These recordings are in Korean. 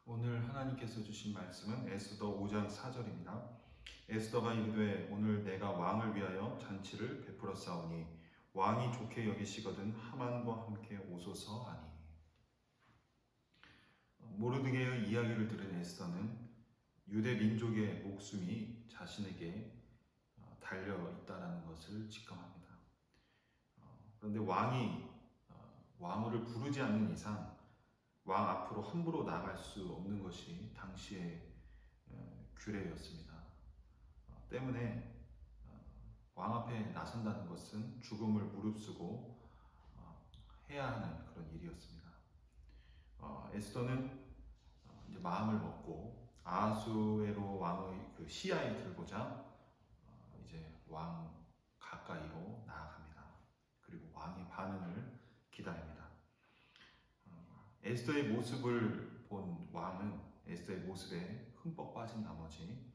오늘 하나님께서 주신 말씀은 에스더 5장 4절입니다. 에스더가 이르되 오늘 내가 왕을 위하여 잔치를 베풀었사오니 왕이 좋게 여기시거든 하만과 함께 오소서 하니. 모르드게의 이야기를 들은 에스더는 유대 민족의 목숨이 자신에게 달려 있다는 것을 직감합니다. 그런데 왕이 왕후를 부르지 않는 이상 왕 앞으로 함부로 나갈 수 없는 것이 당시의 규례였습니다. 때문에 왕 앞에 나선다는 것은 죽음을 무릅쓰고 해야 하는 그런 일이었습니다. 에스더는 이제 마음을 먹고 아하수에로 왕의 그 시야에 들고자 이제 왕 가까이로 나아갑니다. 그리고 왕의 반응을 기다립니다. 에스더의 모습을 본 왕은 에스더의 모습에 흠뻑 빠진 나머지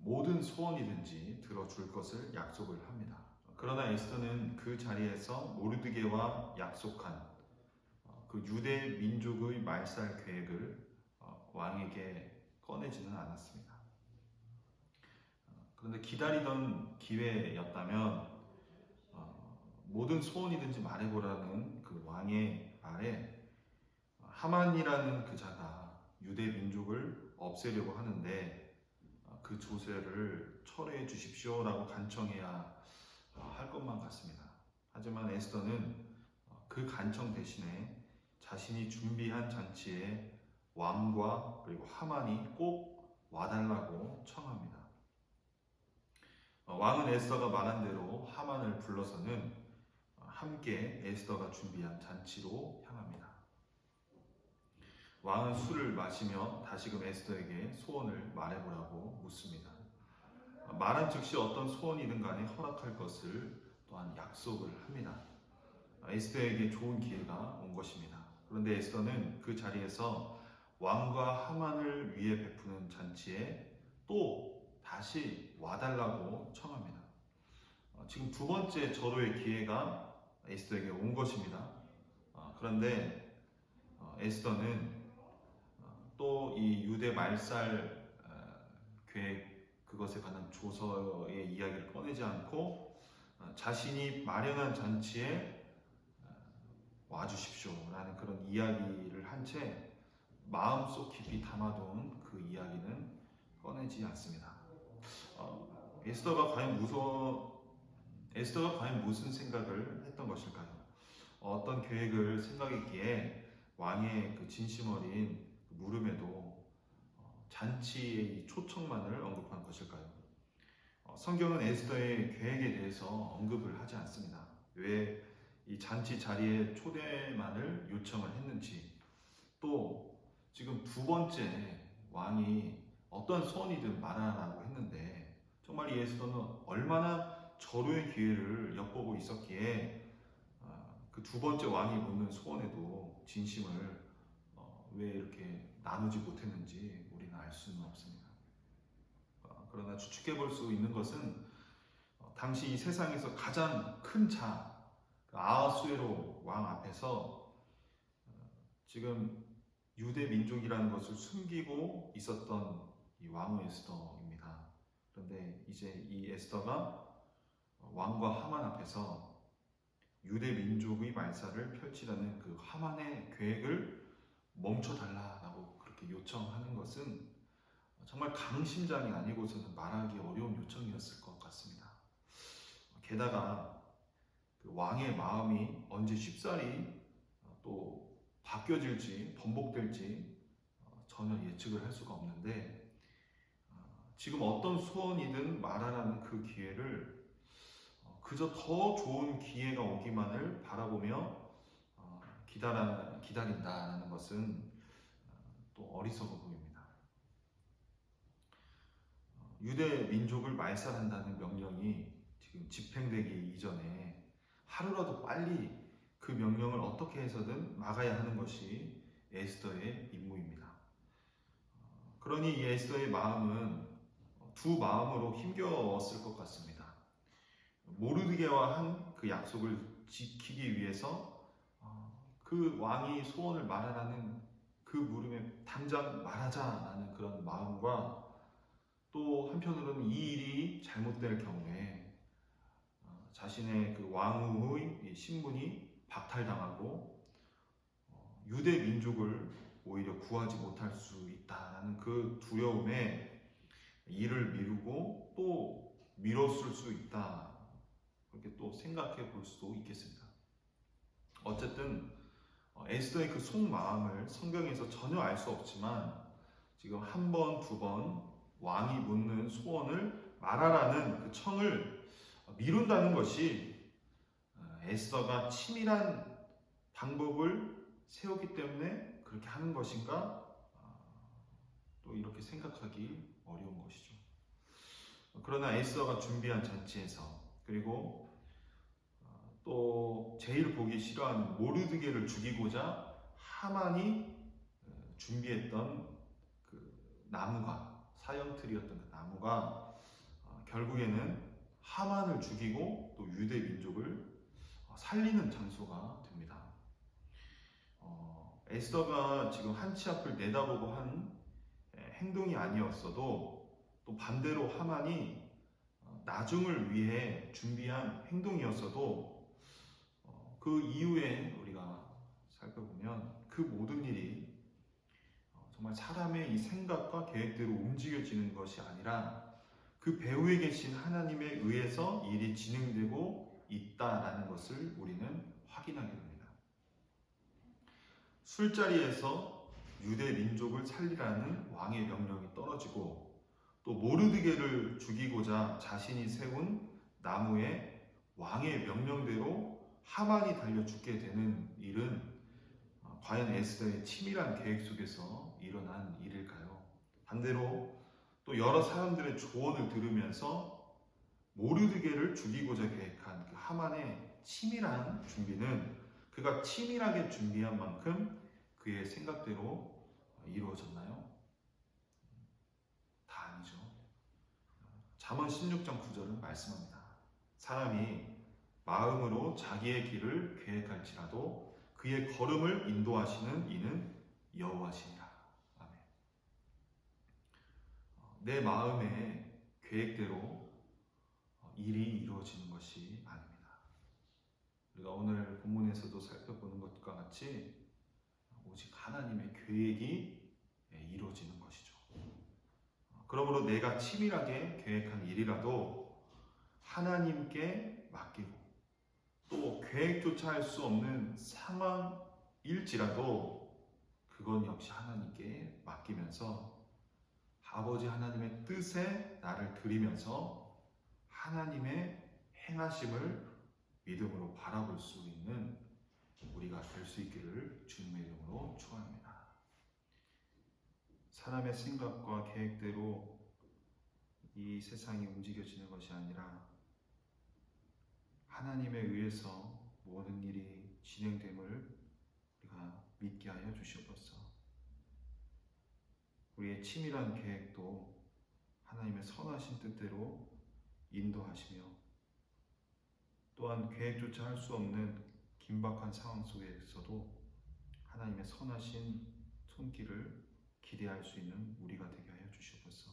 모든 소원이든지 들어줄 것을 약속을 합니다. 그러나 에스더는 그 자리에서 모르드게와 약속한 그 유대 민족의 말살 계획을 왕에게 꺼내지는 않았습니다. 그런데 기다리던 기회였다면 모든 소원이든지 말해보라는 그 왕의 말에 하만이라는 그 자가 유대 민족을 없애려고 하는데 그 조세를 철회해 주십시오라고 간청해야 할 것만 같습니다. 하지만 에스더는 그 간청 대신에 자신이 준비한 잔치에 왕과 그리고 하만이 꼭 와달라고 청합니다. 왕은 에스더가 말한 대로 하만을 불러서는 함께 에스더가 준비한 잔치로 향합니다. 왕은 술을 마시며 다시금 에스더에게 소원을 말해보라고 묻습니다. 말한 즉시 어떤 소원이든 간에 허락할 것을 또한 약속을 합니다. 에스더에게 좋은 기회가 온 것입니다. 그런데 에스더는 그 자리에서 왕과 하만을 위해 베푸는 잔치에 또 다시 와달라고 청합니다. 지금 두 번째 절호의 기회가 에스더에게 온 것입니다. 그런데 에스더는 또 이 유대 말살 계획 그것에 관한 조서의 이야기를 꺼내지 않고 자신이 마련한 잔치에 와주십시오라는 그런 이야기를 한 채 마음속 깊이 담아둔 그 이야기는 꺼내지 않습니다. 에스더가 과연 무슨 생각을 했던 것일까요? 어떤 계획을 생각했기에 왕의 그 진심 어린 물음에도 잔치의 초청만을 언급한 것일까요? 성경은 에스더의 계획에 대해서 언급을 하지 않습니다. 왜 이 잔치 자리에 초대만을 요청을 했는지, 또 지금 두 번째 왕이 어떤 소원이든 말하라고 했는데 정말 이 에스더는 얼마나 절호의 기회를 엿보고 있었기에 그 두 번째 왕이 묻는 소원에도 진심을 왜 이렇게 나누지 못했는지 우리는 알 수는 없습니다. 그러나 추측해 볼 수 있는 것은 당시 이 세상에서 가장 큰 자, 아하수에로 왕 앞에서 지금 유대 민족이라는 것을 숨기고 있었던 이 왕후 에스더입니다. 그런데 이제 이 에스더가 왕과 하만 앞에서 유대 민족의 말살을 펼치라는 그 하만의 계획을 멈춰달라고 그렇게 요청하는 것은 정말 강심장이 아니고서는 말하기 어려운 요청이었을 것 같습니다. 게다가 그 왕의 마음이 언제 쉽사리 또 바뀌어질지 번복될지 전혀 예측을 할 수가 없는데 지금 어떤 소원이든 말하라는 그 기회를 그저 더 좋은 기회가 오기만을 바라보며 기다린다는 것은 또 어리석어 보입니다. 유대 민족을 말살한다는 명령이 지금 집행되기 이전에 하루라도 빨리 그 명령을 어떻게 해서든 막아야 하는 것이 에스더의 임무입니다. 그러니 이 에스더의 마음은 두 마음으로 힘겨웠을 것 같습니다. 모르드게와 한 그 약속을 지키기 위해서 그 왕이 소원을 말하라는 그 물음에 당장 말하자라는 그런 마음과 또 한편으로는 이 일이 잘못될 경우에 자신의 그 왕후의 신분이 박탈당하고 유대 민족을 오히려 구하지 못할 수 있다라는 그 두려움에 일을 미루고 또 미뤘을 수 있다. 그렇게 또 생각해 볼 수도 있겠습니다. 어쨌든 에스더의 그 속마음을 성경에서 전혀 알 수 없지만 지금 한 번, 두 번 왕이 묻는 소원을 말하라는 그 청을 미룬다는 것이 에스더가 치밀한 방법을 세우기 때문에 그렇게 하는 것인가? 또 이렇게 생각하기 어려운 것이죠. 그러나 에스더가 준비한 잔치에서 그리고 또 제일 보기 싫어하는 모르드게를 죽이고자 하만이 준비했던 그 나무가 사형틀이었던 그 나무가 결국에는 하만을 죽이고 또 유대 민족을 살리는 장소가 됩니다. 에스더가 지금 한 치 앞을 내다보고 한 행동이 아니었어도 또 반대로 하만이 나중을 위해 준비한 행동이었어도 그 이후에 우리가 살펴보면 그 모든 일이 정말 사람의 이 생각과 계획대로 움직여지는 것이 아니라 그 배후에 계신 하나님에 의해서 일이 진행되고 있다라는 것을 우리는 확인하게 됩니다. 술자리에서 유대 민족을 살리라는 왕의 명령이 떨어지고 또 모르드게를 죽이고자 자신이 세운 나무에 왕의 명령대로 하만이 달려 죽게 되는 일은 과연 에스더의 치밀한 계획 속에서 일어난 일일까요? 반대로 또 여러 사람들의 조언을 들으면서 모르드게를 죽이고자 계획한 그 하만의 치밀한 준비는 그가 치밀하게 준비한 만큼 그의 생각대로 이루어졌나요? 다 아니죠. 잠언 16장 9절은 말씀합니다. 사람이 마음으로 자기의 길을 계획할지라도 그의 걸음을 인도하시는 이는 여호와시니라. 아멘. 내 마음의 계획대로 일이 이루어지는 것이 아닙니다. 우리가 오늘 본문에서도 살펴보는 것과 같이 오직 하나님의 계획이 이루어지는 것이죠. 그러므로 내가 치밀하게 계획한 일이라도 하나님께 맡기고 또 계획조차 할 수 없는 상황일지라도 그건 역시 하나님께 맡기면서 아버지 하나님의 뜻에 나를 드리면서 하나님의 행하심을 믿음으로 바라볼 수 있는 우리가 될 수 있기를 주님의 이름으로 축원합니다. 사람의 생각과 계획대로 이 세상이 움직여지는 것이 아니라 하나님에 의해서 모든 일이 진행됨을 우리가 믿게 하여 주시옵소서. 우리의 치밀한 계획도 하나님의 선하신 뜻대로 인도하시며 또한 계획조차 할 수 없는 긴박한 상황 속에서도 하나님의 선하신 손길을 기대할 수 있는 우리가 되게 하여 주시옵소서.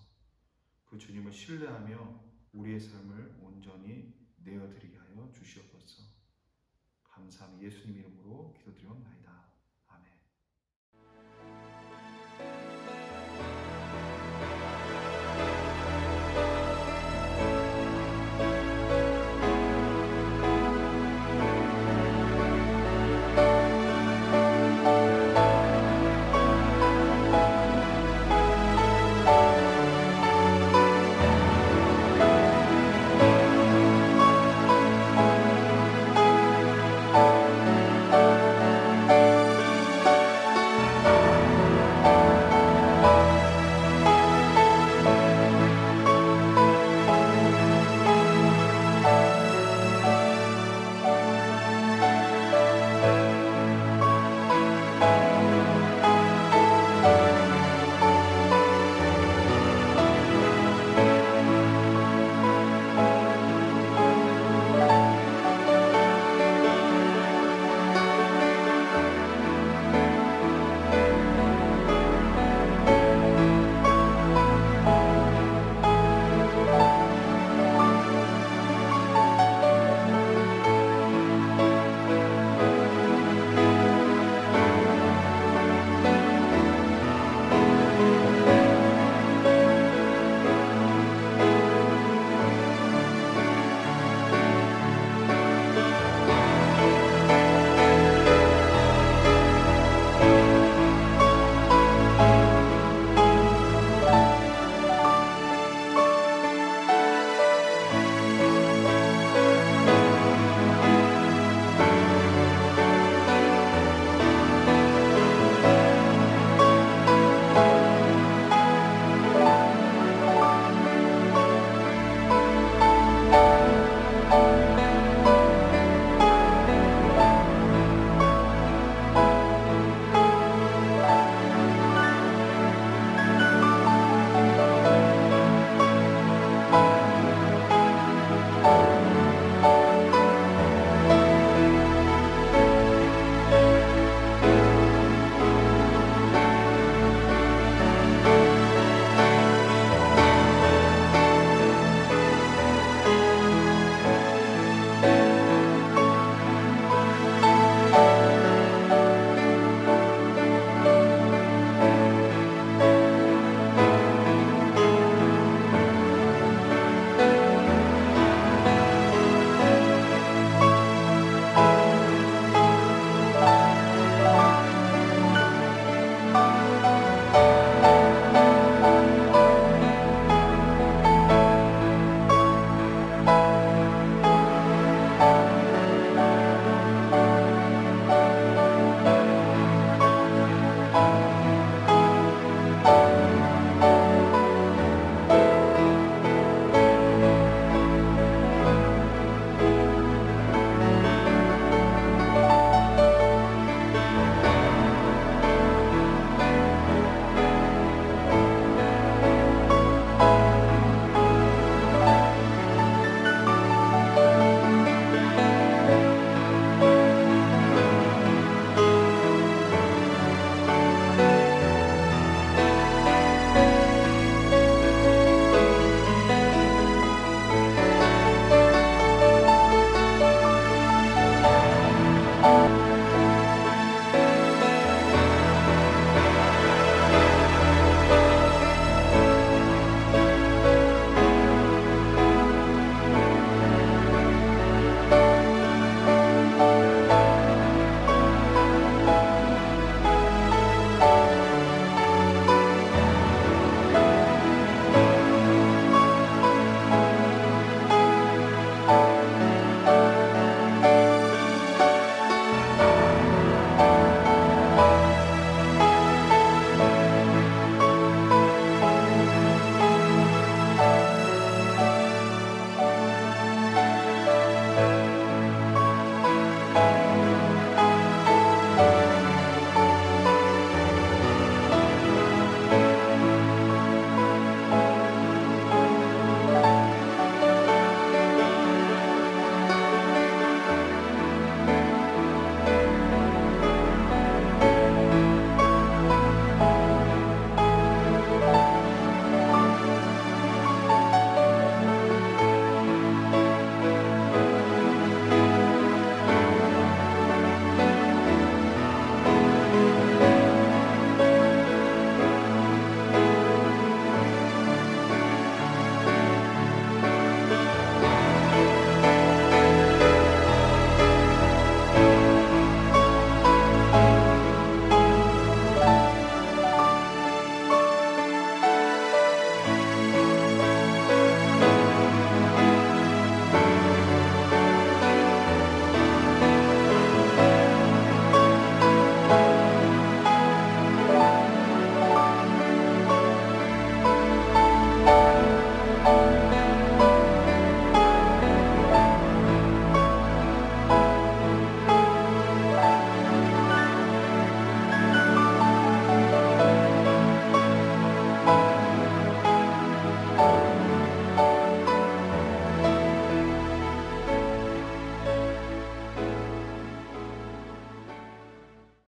그 주님을 신뢰하며 우리의 삶을 온전히 내어드리게 하여 주시옵소서. 감사함이 예수님 이름으로 기도드리옵나이다.